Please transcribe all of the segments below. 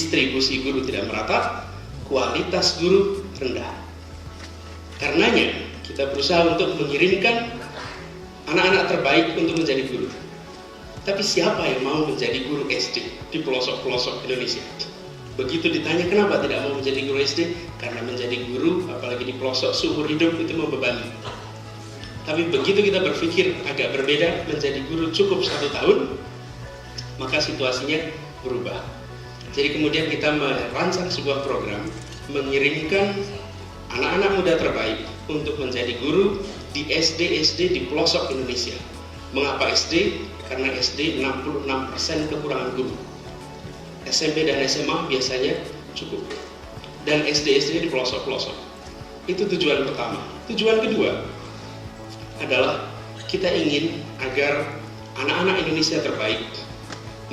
distribusi guru tidak merata, kualitas guru rendah. Karenanya kita berusaha untuk mengirimkan anak-anak terbaik untuk menjadi guru. Tapi siapa yang mau menjadi guru SD di pelosok-pelosok Indonesia? Begitu ditanya kenapa tidak mau menjadi guru SD, karena menjadi guru apalagi di pelosok seumur hidup itu membebani. Tapi begitu kita berpikir agak berbeda, menjadi guru cukup 1 tahun, maka situasinya berubah. Jadi kemudian kita merancang sebuah program mengirimkan anak-anak muda terbaik untuk menjadi guru di SD-SD di pelosok Indonesia. Mengapa SD? Karena SD 66% kekurangan guru. SMP dan SMA biasanya cukup. Dan SD-SD di pelosok-pelosok. Itu tujuan pertama. Tujuan kedua adalah kita ingin agar anak-anak Indonesia terbaik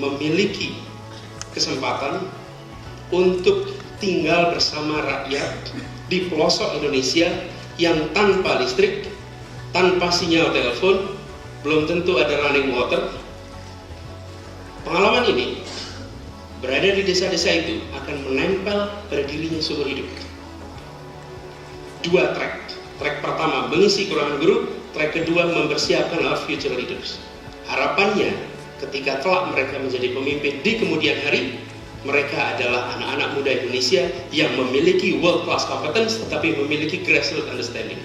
memiliki kesempatan untuk tinggal bersama rakyat di pelosok Indonesia yang tanpa listrik, tanpa sinyal telepon, belum tentu ada running water. Pengalaman ini berada di desa-desa itu akan menempel pada dirinya seumur hidup. 2 track. Track pertama mengisi kekurangan guru, track kedua mempersiapkan our future leaders. Harapannya ketika kelak mereka menjadi pemimpin di kemudian hari, mereka adalah anak-anak muda Indonesia yang memiliki world class competence tetapi memiliki grassroots understanding.